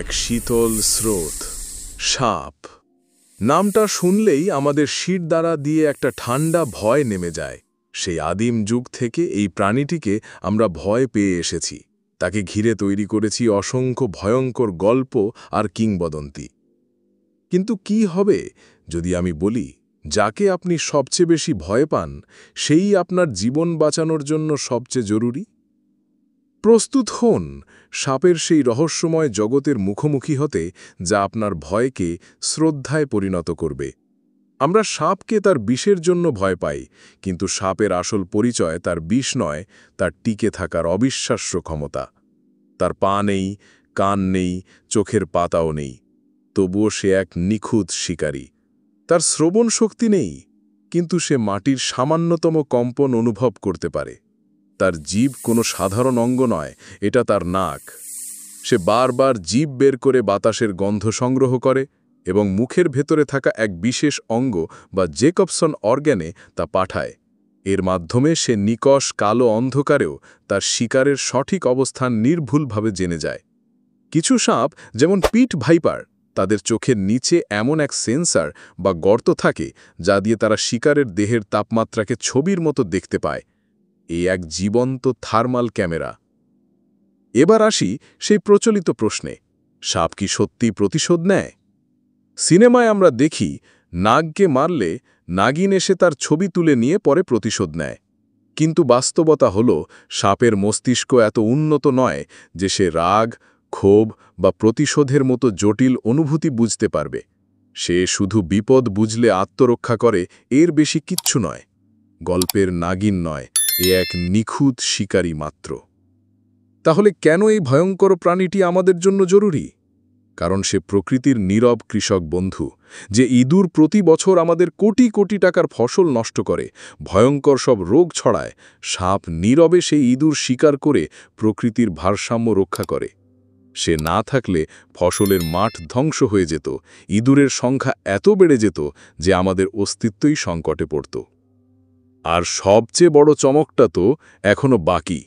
এক শীতল স্রোত, সাপ। নামটা শুনলেই আমাদের শিরদাঁড়া দিয়ে একটা ঠান্ডা ভয় নেমে যায়। সেই আদিম যুগ থেকে এই প্রাণীটিকে আমরা ভয় পেয়ে এসেছি। তাকে ঘিরে তৈরি করেছি অসংখ্য ভয়ঙ্কর গল্প আর কিংবদন্তি। কিন্তু কি হবে যদি আমি বলি, যাকে আপনি সবচেয়ে বেশি ভয় পান সেই আপনার জীবন বাঁচানোর জন্য সবচেয়ে জরুরি? প্রস্তুত হন সাপের সেই রহস্যময় জগতের মুখোমুখি হতে, যা আপনার ভয়কে শ্রদ্ধায় পরিণত করবে। আমরা সাপকে তার বিষের জন্য ভয় পাই, কিন্তু সাপের আসল পরিচয় তার বিষ নয়, তার টিকে থাকার অবিশ্বাস্য ক্ষমতা। তার পা নেই, কান নেই, চোখের পাতাও নেই, তবুও সে এক নিখুঁত শিকারী। তার শ্রবণ শক্তি নেই, কিন্তু সে মাটির সামান্যতম কম্পন অনুভব করতে পারে। তার জিভ কোনো সাধারণ অঙ্গ নয়, এটা তার নাক। সে বারবার জিভ বের করে বাতাসের গন্ধ সংগ্রহ করে এবং মুখের ভেতরে থাকা এক বিশেষ অঙ্গ বা জেকবসন অর্গ্যানে তা পাঠায়। এর মাধ্যমে সে নিকষ কালো অন্ধকারেও তার শিকারের সঠিক অবস্থান নির্ভুলভাবে জেনে যায়। কিছু সাপ, যেমন পিট ভাইপার, তাদের চোখের নিচে এমন এক সেন্সর বা গর্ত থাকে যা দিয়ে তারা শিকারের দেহের তাপমাত্রাকে ছবির মতো দেখতে পায়। এই এক জীবন্ত থার্মাল ক্যামেরা। এবার আসি সেই প্রচলিত প্রশ্নে, সাপ কি সত্যি প্রতিশোধ নেয়? সিনেমায় আমরা দেখি নাগকে মারলে নাগিন এসে তার ছবি তুলে নিয়ে পরে প্রতিশোধ নেয়। কিন্তু বাস্তবতা হল, সাপের মস্তিষ্ক এত উন্নত নয় যে সে রাগ, ক্ষোভ বা প্রতিশোধের মতো জটিল অনুভূতি বুঝতে পারবে। সে শুধু বিপদ বুঝলে আত্মরক্ষা করে, এর বেশি কিচ্ছু নয়। গল্পের নাগিন নয়, এ এক নিখুঁত শিকারী মাত্র। তাহলে কেন এই ভয়ঙ্কর প্রাণীটি আমাদের জন্য জরুরি? কারণ সে প্রকৃতির নীরব কৃষক বন্ধু, যে ইঁদুর প্রতি বছর আমাদের কোটি কোটি টাকার ফসল নষ্ট করে, ভয়ঙ্কর সব রোগ ছড়ায়। সাপ নীরবে সেই ইঁদুর শিকার করে প্রকৃতির ভারসাম্য রক্ষা করে। সে না থাকলে ফসলের মাঠ ধ্বংস হয়ে যেত, ইঁদুরের সংখ্যা এত বেড়ে যেত যে আমাদের অস্তিত্বই সংকটে পড়ত। আর সবচেয়ে বড় চমকটা তো এখনো বাকি।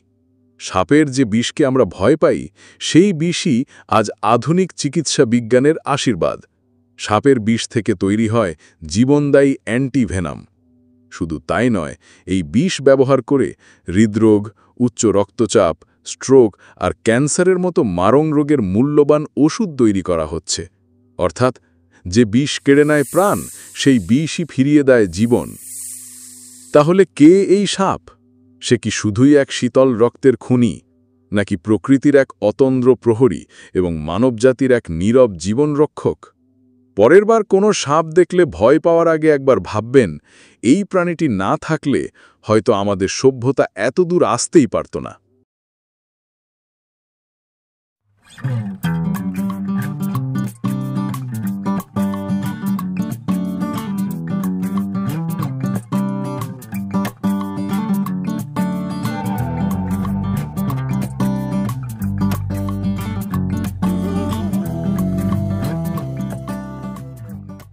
সাপের যে বিষকে আমরা ভয় পাই, সেই বিষই আজ আধুনিক চিকিৎসা বিজ্ঞানের আশীর্বাদ। সাপের বিষ থেকে তৈরি হয় জীবনদায়ী অ্যান্টিভেনাম। শুধু তাই নয়, এই বিষ ব্যবহার করে হৃদরোগ, উচ্চ রক্তচাপ, স্ট্রোক আর ক্যান্সারের মতো মারণ রোগের মূল্যবান ওষুধ তৈরি করা হচ্ছে। অর্থাৎ যে বিষ কেড়ে নেয় প্রাণ, সেই বিষই ফিরিয়ে দেয় জীবন। তাহলে কে এই সাপ? সে কি শুধুই এক শীতল রক্তের খুনি, নাকি প্রকৃতির এক অতন্দ্র প্রহরী এবং মানবজাতির এক নীরব জীবনরক্ষক? পরের বার কোনো সাপ দেখলে ভয় পাওয়ার আগে একবার ভাববেন, এই প্রাণীটি না থাকলে হয়তো আমাদের সভ্যতা এত দূর আসতেই পারত না।